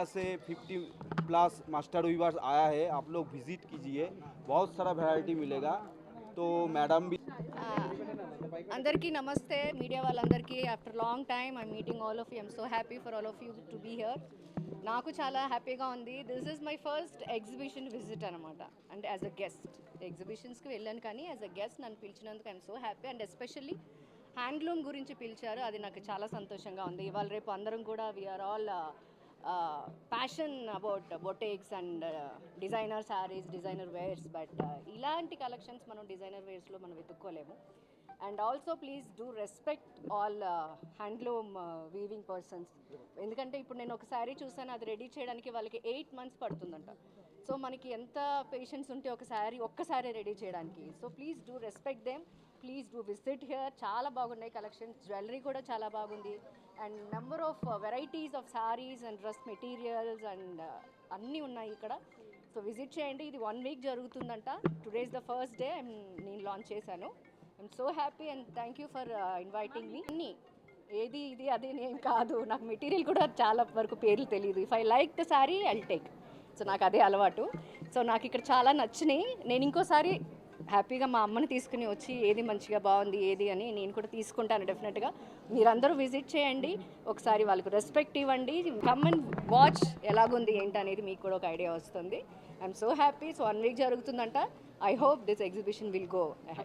India से 50 plus master viewers आया है, आप लोग विजिट कीजिए, बहुत सारा वैरायटी मिलेगा। तो मैडम भी అందరికీ నమస్తే మీడియా వాళ్ళందరికీ after long time I meeting all of you I'm so happy for all of you to be here. నాకు చాలా హ్యాపీగా ఉంది. This is my first exhibition visit అనమాట. అంటే యాజ్ అ గెస్ట్ ఎగ్జిబిషన్స్కి వెళ్ళాను, కానీ యాజ్ అ గెస్ట్ నన్ను పిలిచినందుకు I'm so happy. And especially handloom గురించి పిలిచారు, అది నాకు చాలా సంతోషంగా ఉంది. ఇవాళ రేపు అందరం కూడా we're all passion about boutiques and designer saris, designer wears, but ఇలాంటి కలెక్షన్స్ మనం డిజైనర్ వేర్స్లో మనం వెతుక్కోలేము. And also please do respect all handloom weaving persons. ఎందుకంటే ఇప్పుడు నేను ఒక శారీ చూసాను, అది రెడీ చేయడానికి వాళ్ళకి 8 months పడుతుందంట. సో మనకి ఎంత పేషెన్స్ ఉంటే ఒక్కసారి రెడీ చేయడానికి. So please do respect them, please do visit here. చాలా బాగున్నాయి కలెక్షన్స్, జ్యువెలరీ కూడా చాలా బాగుంది. And number of varieties of saris and dress materials and అన్నీ ఉన్నాయి ఇక్కడ. సో విజిట్ చేయండి. ఇది 1 week జరుగుతుందంట. Today is the first day నేను లాంచ్ చేశాను. I'm so happy and thank you for inviting me. అన్నీ ఏది ఇది అది ఏం కాదు, నాకు మెటీరియల్ కూడా చాలా వరకు పేర్లు తెలియదు. If I like the sari I take. So నాకు అదే అలవాటు. సో నాకు ఇక్కడ చాలా నచ్చినాయి. నేను ఇంకోసారి హ్యాపీగా మా అమ్మని తీసుకుని వచ్చి ఏది మంచిగా బాగుంది ఏది అని నేను కూడా తీసుకుంటాను డెఫినెట్గా. మీరందరూ విజిట్ చేయండి, ఒకసారి వాళ్ళకు రెస్పెక్ట్ ఇవ్వండి. కమ్ అండ్ వాచ్ ఎలాగుంది ఏంటి అనేది మీకు కూడా ఒక ఐడియా వస్తుంది. I'm so happy. So 1 week జరుగుతుందంట. I hope this exhibition will go ahead.